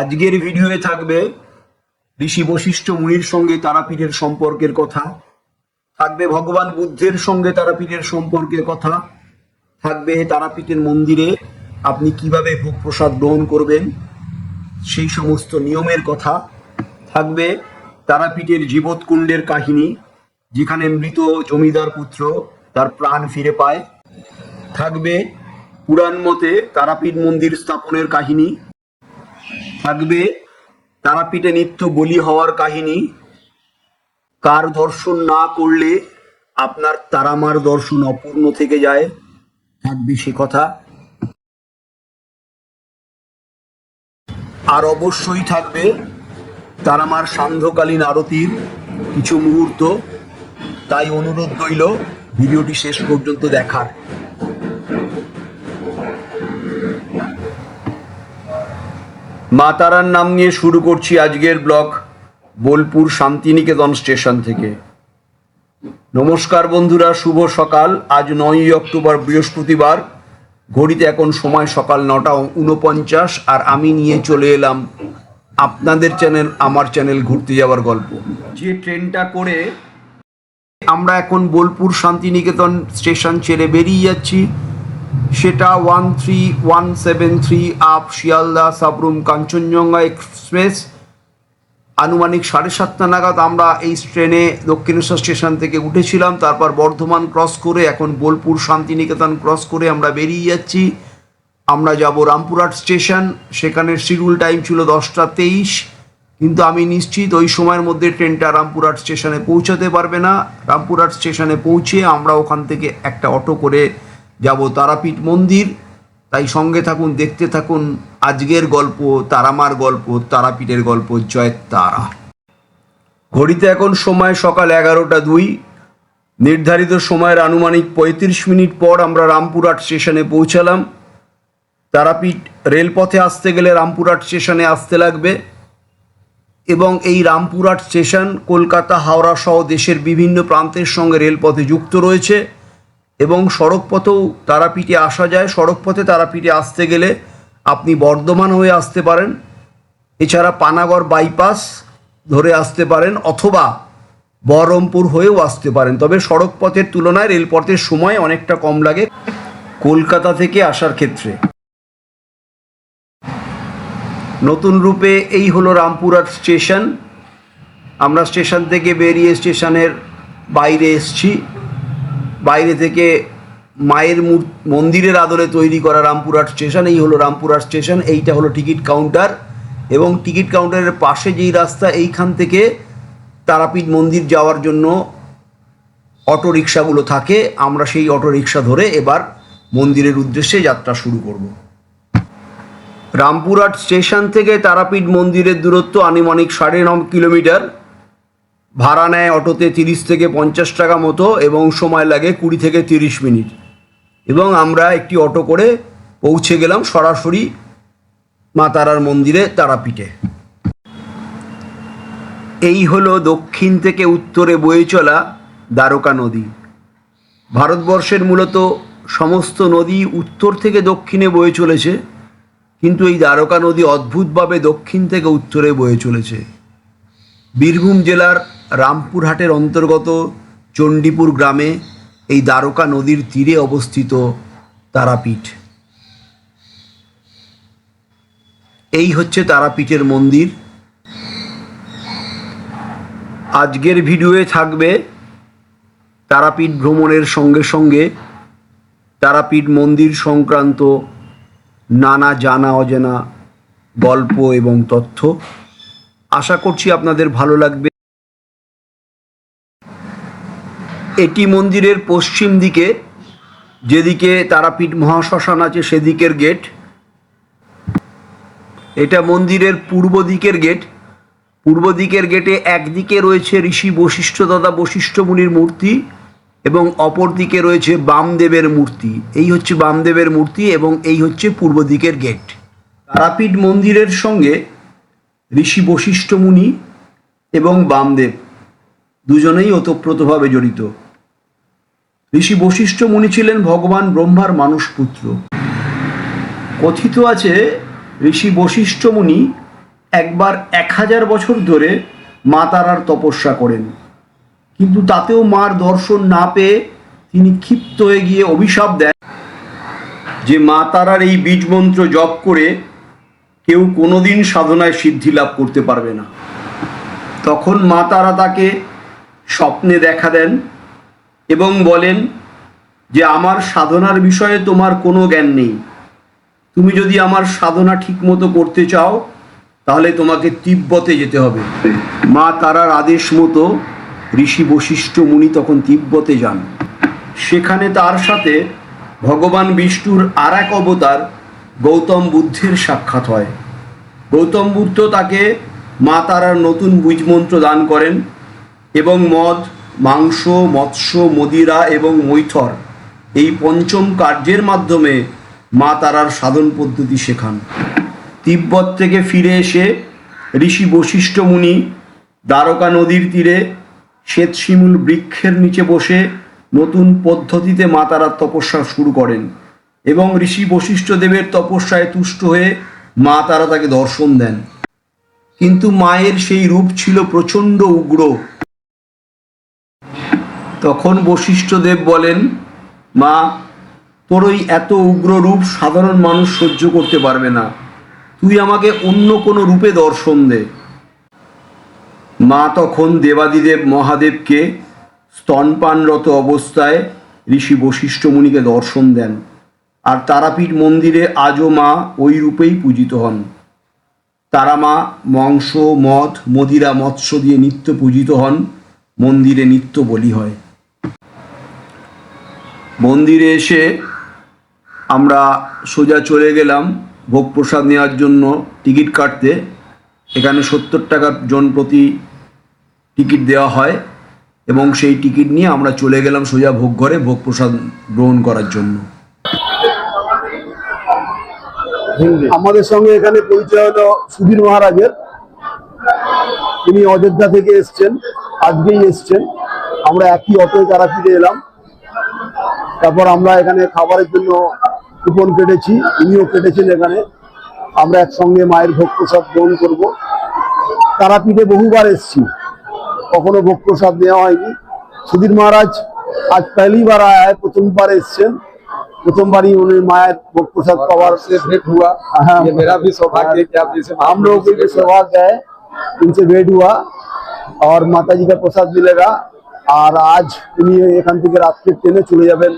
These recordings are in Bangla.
আজকের ভিডিওয়ে থাকবে ঋষি বশিষ্ঠ মুনির সঙ্গে তারাপীঠের সম্পর্কের কথা, থাকবে ভগবান বুদ্ধের সঙ্গে তারাপীঠের সম্পর্কের কথা, থাকবে তারাপীঠের মন্দিরে আপনি কিভাবে ভোগ প্রসাদ গ্রহণ করবেন সেই সমস্ত নিয়মের কথা, থাকবে তারাপীঠের জীবৎকুণ্ডের কাহিনী, যেখানে মৃত জমিদার পুত্র তার প্রাণ ফিরে পায়, থাকবে পুরাণ মতে তারাপীঠ মন্দির স্থাপনের কাহিনী, থাকবে তারাপীঠে নিত্য বলি হওয়ার কাহিনী, কার দর্শন না করলে আপনার তারামার দর্শন অপূর্ণ থেকে যায়, থাকবে সে কথা। আর অবশ্যই থাকবে তারামার সান্ধ্যকালীন আরতির কিছু মুহূর্ত। তাই অনুরোধ রইল ভিডিওটি শেষ পর্যন্ত দেখার। মা তারার নাম নিয়ে শুরু করছি আজকের ব্লগ বোলপুর শান্তিনিকেতন স্টেশন থেকে। নমস্কার বন্ধুরা, শুভ সকাল। আজ 9ই অক্টোবর বৃহস্পতিবার। ঘড়িতে এখন সময় সকাল 9:49 আর আমি নিয়ে চলে এলাম আপনাদের চ্যানেল আমার চ্যানেল ঘুরতে যাওয়ার গল্প। যে ট্রেনটা করে আমরা এখন বোলপুর শান্তিনিকেতন স্টেশন ছেড়ে বেরিয়ে যাচ্ছি সেটা 13173 আপ শিয়ালদা সাবরুম কাঞ্চনজঙ্ঘা এক্সপ্রেস। আনুমানিক 7:30 নাগাদ আমরা এই ট্রেনে দক্ষিণেশ্বর স্টেশন থেকে উঠেছিলাম। তারপর বর্ধমান ক্রস করে এখন বোলপুর শান্তিনিকেতন ক্রস করে আমরা বেরিয়ে যাচ্ছি। আমরা যাব রামপুরহাট স্টেশন। সেখানের শিডিউল টাইম ছিল 10:23, কিন্তু আমি নিশ্চিত ওই সময়ের মধ্যে ট্রেনটা রামপুরহাট স্টেশনে পৌঁছাতে পারবে না। রামপুরহাট স্টেশনে পৌঁছে আমরা ওখান থেকে একটা অটো করে যাব তারাপীঠ মন্দির। তাই সঙ্গে থাকুন, দেখতে থাকুন আজকের গল্প, তারামার গল্প, তারাপীঠের গল্প। জয় তারা। ঘড়িতে এখন সময় সকাল 11:02। নির্ধারিত সময়ের আনুমানিক 35 মিনিট পর আমরা রামপুরহাট স্টেশনে পৌঁছালাম। তারাপীঠ রেলপথে আসতে গেলে রামপুরহাট স্টেশনে আসতে লাগবে, এবং এই রামপুরহাট স্টেশন কলকাতা, হাওড়া সহ দেশের বিভিন্ন প্রান্তের সঙ্গে রেলপথে যুক্ত রয়েছে, এবং সড়কপথেও তারাপীঠে আসা যায়। সড়কপথে তারাপীঠে আসতে গেলে আপনি বর্ধমান হয়ে আসতে পারেন, এছাড়া পানাগড় বাইপাস ধরে আসতে পারেন, অথবা বহরমপুর হয়েও আসতে পারেন। তবে সড়কপথের তুলনায় রেলপথের সময় অনেকটা কম লাগে কলকাতা থেকে আসার ক্ষেত্রে। নতুন রূপে এই হলো রামপুরহাট স্টেশন। আমরা স্টেশন থেকে বেরিয়ে স্টেশনের বাইরে এসছি। বাইরে থেকে মায়ের মন্দিরের আদলে তৈরি করা রামপুরহাট স্টেশন। এই হলো রামপুরহাট স্টেশন। এইটা হলো টিকিট কাউন্টার, এবং টিকিট কাউন্টারের পাশে যেই রাস্তা, এইখান থেকে তারাপীঠ মন্দির যাওয়ার জন্য অটো রিক্সাগুলো থাকে। আমরা সেই অটো রিক্সা ধরে এবার মন্দিরের উদ্দেশ্যে যাত্রা শুরু করব। রামপুরহাট স্টেশন থেকে তারাপীঠ মন্দিরের দূরত্ব আনুমানিক 9.5 কিলোমিটার। ভাড়া নেয় অটোতে 30 থেকে 50 টাকা মতো, এবং সময় লাগে 20 থেকে 30 মিনিট। এবং আমরা একটি অটো করে পৌঁছে গেলাম সরাসরি মা তারার মন্দিরে, তারাপীঠে। এই হলো দক্ষিণ থেকে উত্তরে বয়ে চলা দ্বারকা নদী। ভারতবর্ষের মূলত সমস্ত নদী উত্তর থেকে দক্ষিণে বয়ে চলেছে, কিন্তু এই দ্বারকা নদী অদ্ভুতভাবে দক্ষিণ থেকে উত্তরে বয়ে চলেছে। বীরভূম জেলার রামপুরহাটের অন্তর্গত চণ্ডীপুর গ্রামে এই দ্বারকা নদীর তীরে অবস্থিত তারাপীঠ। এই হচ্ছে তারাপীঠের মন্দির। আজকের ভিডিওয়ে থাকবে তারাপীঠ ভ্রমণের সঙ্গে সঙ্গে তারাপীঠ মন্দির সংক্রান্ত নানা জানা অজানা গল্প এবং তথ্য। আশা করছি আপনাদের ভালো লাগবে। এটি মন্দিরের পশ্চিম দিকে, যেদিকে তারাপীঠ মহাশ্মশান আছে সেদিকের গেট। এটা মন্দিরের পূর্ব দিকের গেট। পূর্ব দিকের গেটে একদিকে রয়েছে ঋষি বশিষ্ঠ তথা বশিষ্ঠ মুনির মূর্তি, এবং অপর দিকে রয়েছে বামদেবের মূর্তি। এই হচ্ছে বামদেবের মূর্তি, এবং এই হচ্ছে পূর্ব দিকের গেট। তারাপীঠ মন্দিরের সঙ্গে ঋষি বশিষ্ঠ মুনি এবং বামদেব দুজনেই ওতপ্রোতভাবে জড়িত। ঋষি বশিষ্ঠ মুনি ছিলেন ভগবান ব্রহ্মার মানস পুত্র। কথিত আছে ঋষি বশিষ্ঠ মুনি একবার 1000 বছর ধরে মা তারার তপস্যা করেন, কিন্তু তাতেও মার দর্শন না পেয়ে তিনি ক্ষিপ্ত হয়ে গিয়ে অভিশাপ দেন যে মা তারার এই বীজ মন্ত্র জপ করে কেউ কোনোদিন সাধনায় সিদ্ধি লাভ করতে পারবে না। তখন মা তারা তাকে স্বপ্নে দেখা দেন এবং বলেন যে আমার সাধনার বিষয়ে তোমার কোনো জ্ঞান নেই, তুমি যদি আমার সাধনা ঠিকমতো করতে চাও তাহলে তোমাকে তিব্বতে যেতে হবে। মা তারার আদেশ মতো ঋষি বশিষ্ঠ মুনি তখন তিব্বতে যান। সেখানে তার সাথে ভগবান বিষ্ণুর আর এক অবতার গৌতম বুদ্ধের সাক্ষাৎ হয়। গৌতম বুদ্ধ তাকে মা তারার নতুন বীজমন্ত্র দান করেন এবং মদ, মাংস, মৎস্য, মদিরা এবং মৈথর এই পঞ্চম কার্যের মাধ্যমে মা তারার সাধন পদ্ধতি শেখান। তিব্বত থেকে ফিরে এসে ঋষি বশিষ্ঠ মুনি দ্বারকা নদীর তীরে শ্বেতশিমুল বৃক্ষের নিচে বসে নতুন পদ্ধতিতে মা তারার তপস্যা শুরু করেন এবং ঋষি বশিষ্ঠ দেবের তপস্যায় তুষ্ট হয়ে মা তারা তাকে দর্শন দেন। কিন্তু মায়ের সেই রূপ ছিল প্রচণ্ড উগ্র। তখন বশিষ্ঠ দেব বলেন, মা, তোর ওই এত উগ্র রূপ সাধারণ মানুষ সহ্য করতে পারবে না, তুই আমাকে অন্য কোনো রূপে দর্শন দে। মা তখন দেবাদিদেব মহাদেবকে স্তনপানরত অবস্থায় ঋষি বশিষ্ঠ মুনিকে দর্শন দেন। আর তারাপীঠ মন্দিরে আজও মা ওই রূপেই পূজিত হন। তারা মা মাংস, মদ, মদিরা, মৎস্য দিয়ে নিত্য পূজিত হন। মন্দিরে নিত্য বলি হয়। মন্দিরে এসে আমরা সোজা চলে গেলাম ভোগ প্রসাদ নেওয়ার জন্য টিকিট কাটতে। এখানে 70 টাকা জন প্রতি টিকিট দেওয়া হয় এবং সেই টিকিট নিয়ে আমরা চলে গেলাম সোজা ভোগ ঘরে ভোগ প্রসাদ গ্রহণ করার জন্য। আমাদের সঙ্গে এখানে পরিচয় হলো সুধীর মহারাজের। তিনি অযোধ্যা থেকে এসছেন, আজকেই এসছেন। আমরা একই অটোয় তারাপীঠে এলাম। তারপর আমরা এখানে খাবারের জন্য কুপন কেটেছি, উনিও কেটেছেন এখানে। আমরা একসঙ্গে মায়ের ভোগ প্রসাদ গ্রহণ করব। তারাপীঠে বহুবার এসছি, কখনো ভোগ প্রসাদ নেওয়া হয়নি। সুধীর মহারাজ আজ पहली बार आया है, प्रथमबार এসছেন। प्रथमबार ही उन्हें मायर भोग प्रसाद पावर से भेंट हुआ। ये मेरा भी सौभाग्य है कि आप जैसे हम लोगों को भी सौभाग्य है, इनसे भेंट हुआ और माता जी का प्रसाद मिलेगा। और आज তিনি এখান থেকে রাত্রে ট্রেনে চলে যাবেন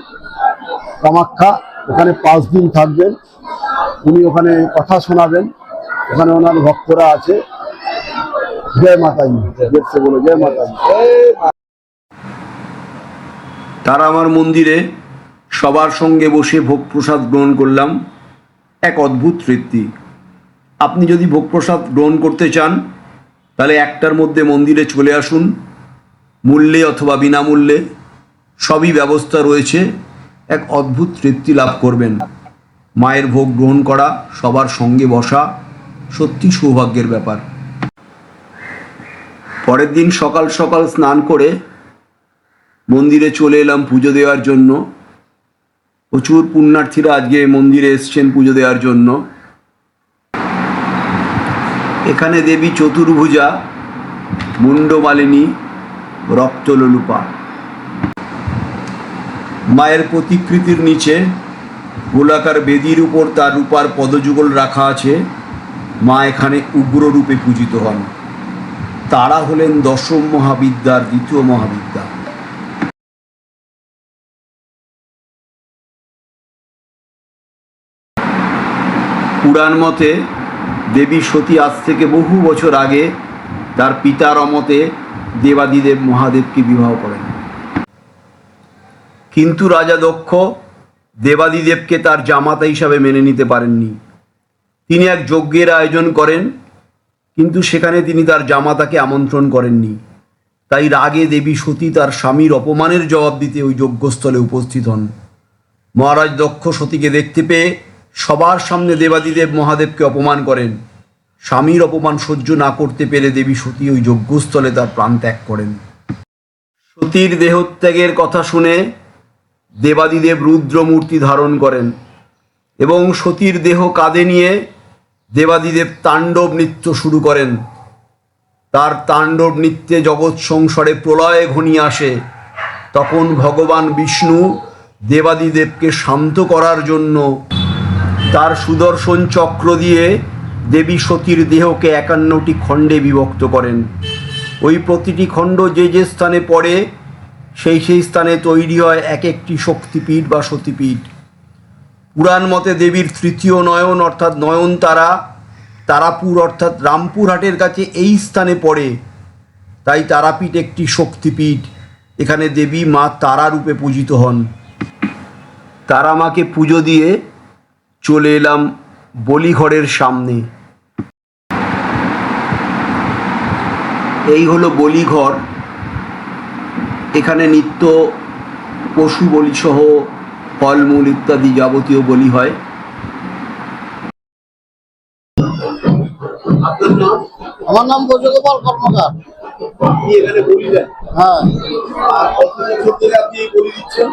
কামাখ্যা। ওখানে 5 দিন থাকবেন। উনি ওখানে কথা শোনাবেন, ওখানে ওনার ভক্তরা আছে। জয় মাতাজি, জয় বলো জয় মাতাজি। তারা আমার মন্দিরে সবার সঙ্গে বসে ভোগ প্রসাদ গ্রহণ করলাম। এক অদ্ভুত তৃপ্তি। আপনি যদি ভোগ প্রসাদ গ্রহণ করতে চান তাহলে একটার মধ্যে মন্দিরে চলে আসুন, মূল্যে অথবা বিনামূল্যে সবই ব্যবস্থা রয়েছে। এক অদ্ভুত তৃপ্তি লাভ করবেন। মায়ের ভোগ গ্রহণ করা, সবার সঙ্গে বসা সত্যি সৌভাগ্যের ব্যাপার। পরের দিন সকাল সকাল স্নান করে মন্দিরে চলে এলাম পুজো দেওয়ার জন্য। প্রচুর পুণ্যার্থীরা আজকে মন্দিরে এসছেন পুজো দেওয়ার জন্য। এখানে দেবী চতুর্ভুজা, মুন্ডমালিনী, রক্তলোলুপা। মায়ের প্রতিকৃতির নিচে গোলাকার বেদির উপর তার রূপার পদযুগল রাখা আছে। মা এখানে উগ্র রূপে পূজিত হন। তারা হলেন দশম মহাবিদ্যার দ্বিতীয় মহাবিদ্যা। পুরাণ মতে দেবী সতী আজ থেকে বহু বছর আগে তার পিতার অমতে দেবাদিদেব মহাদেবকে বিবাহ করেন। কিন্তু রাজা দক্ষ দেবাদিদেবকে তার জামাতা হিসাবে মেনে নিতে পারেননি। তিনি এক যজ্ঞের আয়োজন করেন, কিন্তু সেখানে তিনি তার জামাতাকে আমন্ত্রণ করেননি। তাই রাগে দেবী সতী তার স্বামীর অপমানের জবাব দিতে ওই যজ্ঞস্থলে উপস্থিত হন। মহারাজ দক্ষ সতীকে দেখতে পেয়ে সবার সামনে দেবাদিদেব মহাদেবকে অপমান করেন। স্বামীর অপমান সহ্য না করতে পেরে দেবী সতী ওই যজ্ঞস্থলে তার প্রাণ ত্যাগ করেন। সতীর দেহত্যাগের কথা শুনে দেবাদিদেব রুদ্র মূর্তি ধারণ করেন এবং সতীর দেহ কাঁধে নিয়ে দেবাদিদেব তাণ্ডব নৃত্য শুরু করেন। তার তাণ্ডব নৃত্যে জগৎ সংসারে প্রলয় ঘনিয়ে আসে। তখন ভগবান বিষ্ণু দেবাদিদেবকে শান্ত করার জন্য তার সুদর্শন চক্র দিয়ে দেবী সতীর দেহকে 51টি খণ্ডে বিভক্ত করেন। ওই প্রতিটি খণ্ড যে যে স্থানে পড়ে সেই সেই স্থানে তৈরি হয় এক একটি শক্তিপীঠ বা সতীপীঠ। পুরাণ মতে দেবীর তৃতীয় নয়ন অর্থাৎ নয়নতারা তারাপুর অর্থাৎ রামপুরহাটের কাছে এই স্থানে পড়ে, তাই তারাপীঠ একটি শক্তিপীঠ। এখানে দেবী মা তারা রূপে পূজিত হন। তারা মাকে পুজো দিয়ে চলে এলাম বলিঘরের সামনে। এই হলো বলিঘর। এখানে নিত্য পশু বলি সহ ফলমূল ইত্যাদি যাবতীয় বলি হয়। আপনার নাম? আমার নাম ব্রজগোপাল কর্মকার। আপনি এখানে বলি দেন? হ্যাঁ, আর কত বছর ধরে আপনি এই বলি দিচ্ছেন?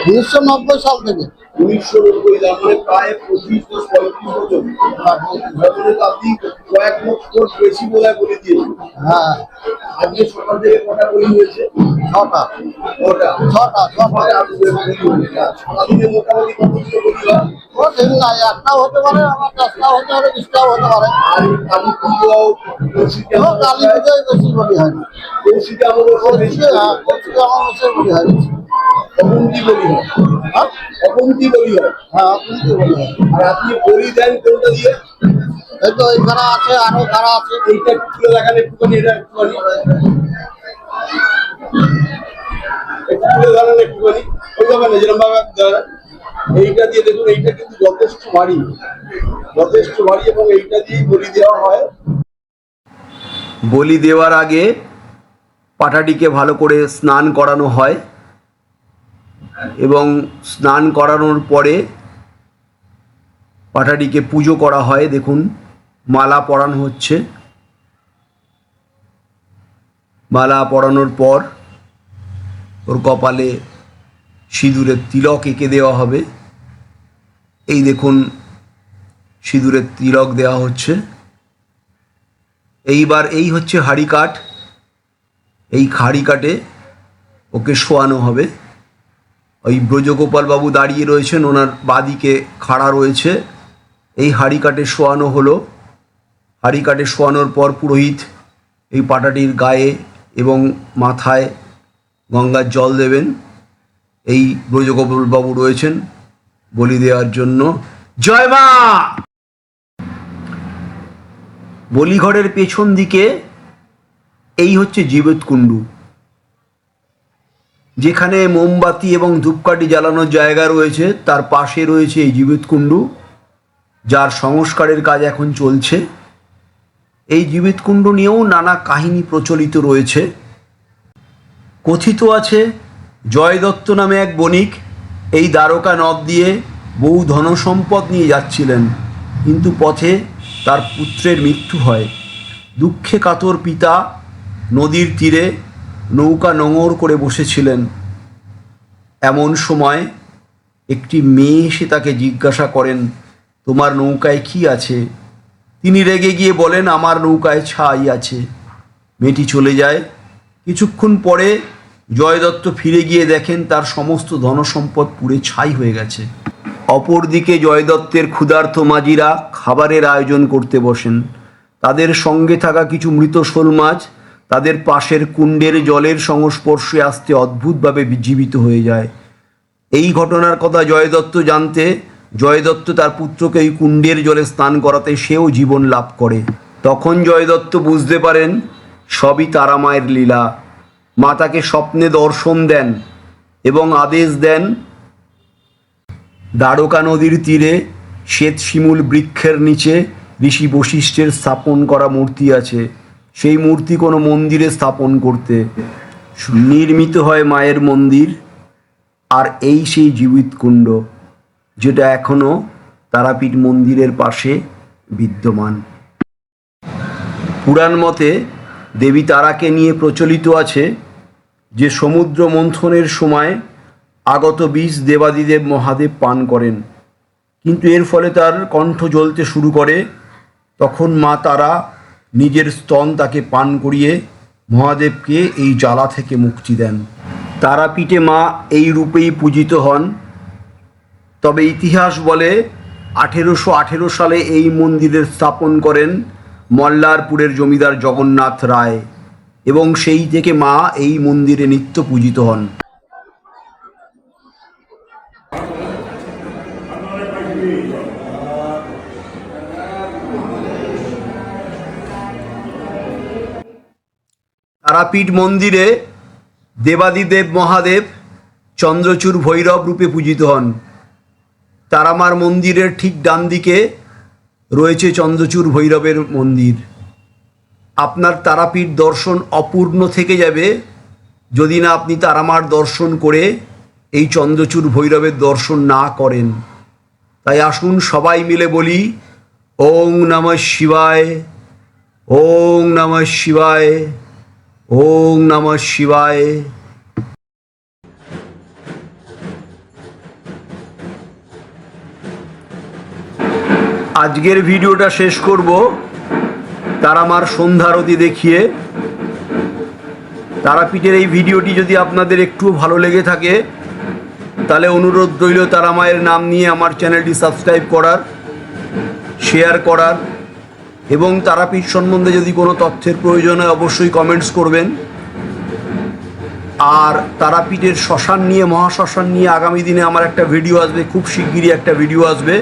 1990 সাল থেকে। 1990, তার মানে প্রায় 25-35 বছর। তাহলে তো আপনি কয়েক লক্ষ বেশি বোধহয় বলি দিয়েছেন। হ্যাঁ, আজকে সকাল থেকে কটা বলি হয়েছে? 6টা। সারাদিনে মোটামুটি কতগুলো বলি হয়? ও ঠিক নাই, একটাও হতে পারে, আমার 10টাও হতে পারে, 20টাও হতে পারে। আর কালী পুজো, কৌশিকী এবং কালী পুজোয় বেশি বলি হয় না। কৌশিকী আমাদের বেশি কৌশিকী অমাবস্যায় বলি হয় বেশি। অপন্তি বলি হয়। হ্যাঁ, অপন্তি বলি হয়। হ্যাঁ, অপন্তি বলি হয়। আর আপনি বলি দেন কোনটা দিয়ে? এই তো এই খাড়া আছে, আরো খাড়া আছে। এইটা একটু তুলে দেখান একটুখানি, এটা একটুখানি একটু তুলে ধরেন একটুখানি। ওই যাবে না যেরকম ভাবে ধরেন। এইটা দিয়ে দেখুন, এইটা কিন্তু যথেষ্ট ভারী এবং এইটা দিয়ে বলি দেওয়া হয়। বলি দেওয়ার আগে পাঠাটিকে ভালো করে স্নান করানো হয় এবং স্নান করানোর পরে পাঠাটিকে পুজো করা হয়। দেখুন, মালা পরানো হচ্ছে। মালা পরানোর পর ওর কপালে সিঁদুরের তিলক এঁকে দেওয়া হবে। এই দেখুন, সিঁদুরের তিলক দেওয়া হচ্ছে। এইবার এই হচ্ছে হাঁড়ি কাঠ। এই হাঁড়ি কাঠে ওকে শোয়ানো হবে। ওই ব্রজগোপাল বাবু দাঁড়িয়ে রয়েছেন, ওনার বাদিকে খাড়া রয়েছে। এই হাঁড়ি কাঠে শোয়ানো হলো। হাঁড়ি কাঠে শোয়ানোর পর পুরোহিত এই পাটাটির গায়ে এবং মাথায় গঙ্গার জল দেবেন। এই ব্রজগোপাল বাবু রয়েছেন বলি দেওয়ার জন্য। জয় মা! বলিঘরের পেছন দিকে এই হচ্ছে জীবিতকুণ্ডু, যেখানে মোমবাতি এবং ধূপকাঠি জ্বালানোর জায়গা রয়েছে। তার পাশে রয়েছে এই জীবিতকুণ্ডু, যার সংস্কারের কাজ এখন চলছে। এই জীবিতকুণ্ডু নিয়েও নানা কাহিনী প্রচলিত রয়েছে। কথিত আছে জয় দত্ত নামে এক বণিক এই দ্বারকা নদ দিয়ে বহু ধনসম্পদ নিয়ে যাচ্ছিলেন, কিন্তু পথে তার পুত্রের মৃত্যু হয়। দুঃখে কাতর পিতা নদীর তীরে নৌকা নোঙর করে বসেছিলেন। এমন সময় একটি মেয়ে এসে তাকে জিজ্ঞাসা করেন, তোমার নৌকায় কি আছে? তিনি রেগে গিয়ে বলেন, আমার নৌকায় ছাই আছে। মেয়েটি চলে যায়। কিছুক্ষণ পরে জয়দত্ত ফিরে গিয়ে দেখেন তার সমস্ত ধনসম্পদ পুড়ে ছাই হয়ে গেছে। অপরদিকে জয়দত্তের ক্ষুধার্ত মাঝিরা খাবারের আয়োজন করতে বসেন। তাদের সঙ্গে থাকা কিছু মৃত শোল মাছ তাদের পাশের কুণ্ডের জলের সংস্পর্শে আসতে অদ্ভুতভাবে জীবিত হয়ে যায়। এই ঘটনার কথা জয়দত্ত জানতে জয়দত্ত তার পুত্রকে এই কুণ্ডের জলে স্নান করাতে সেও জীবন লাভ করে। তখন জয়দত্ত বুঝতে পারেন সবই তারা মায়ের লীলা। মা তাকে স্বপ্নে দর্শন দেন এবং আদেশ দেন, দ্বারকা নদীর তীরে শ্বেত শিমুল বৃক্ষের নিচে ঋষি বশিষ্ঠের স্থাপন করা মূর্তি আছে, সেই মূর্তি কোনো মন্দিরে স্থাপন করতে। নির্মিত হয় মায়ের মন্দির। আর এই সেই জীবিতকুণ্ড, যেটা এখনও তারাপীঠ মন্দিরের পাশে বিদ্যমান। পুরাণ মতে দেবী তারাকে নিয়ে প্রচলিত আছে যে সমুদ্র মন্থনের সময় আগত বিষ দেবাদিদেব মহাদেব পান করেন, কিন্তু এর ফলে তার কণ্ঠ জ্বলতে শুরু করে তখন মা তারা নিজের স্তন তাকে পান করিয়ে মহাদেবকে এই জ্বালা থেকে মুক্তি দেন। তারাপীঠে মা এই রূপেই পূজিত হন। তবে ইতিহাস বলে 1818 সালে এই মন্দিরের স্থাপন করেন মল্লারপুরের জমিদার জগন্নাথ রায় এবং সেই থেকে মা এই মন্দিরে নিত্য পূজিত হন। তারাপীঠ মন্দিরে দেবাদিদেব মহাদেব চন্দ্রচূড় ভৈরব রূপে পূজিত হন। তারামার মন্দিরের ঠিক ডান দিকে রয়েছে চন্দ্রচূড় ভৈরবের মন্দির। আপনার তারাপীঠ দর্শন অপূর্ণ থেকে যাবে যদি না আপনি তারামার দর্শন করে এই চন্দ্রচূড় ভৈরবের দর্শন না করেন। তাই আসুন সবাই মিলে বলি ওং নমঃ শিবায়, ওং নমঃ শিবায়, ওং নমঃ শিবায়। আজকের ভিডিওটা শেষ করব তারামার সন্ধ্যারতি দেখিয়ে। তারাপীঠের এই ভিডিওটি যদি আপনাদের একটু ভালো লেগে থাকে তাহলে অনুরোধ রইল তারামায়ের নাম নিয়ে আমার চ্যানেলটি সাবস্ক্রাইব করার, শেয়ার করার এবং তারাপীঠ সম্বন্ধে যদি কোনো তথ্যের প্রয়োজন হয় অবশ্যই কমেন্টস করবেন। আর তারাপীঠের শ্মশান নিয়ে, মহাশ্মশান নিয়ে আগামী দিনে আমার একটা ভিডিও আসবে, খুব শিগগিরই একটা ভিডিও আসবে,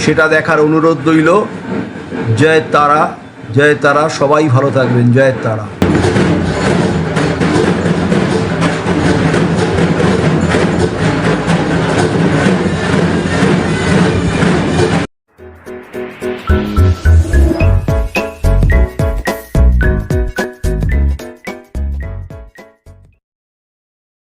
সেটা দেখার অনুরোধ রইল। জয় তারা, জয় তারা, সবাই ভালো থাকবেন। জয় তারা।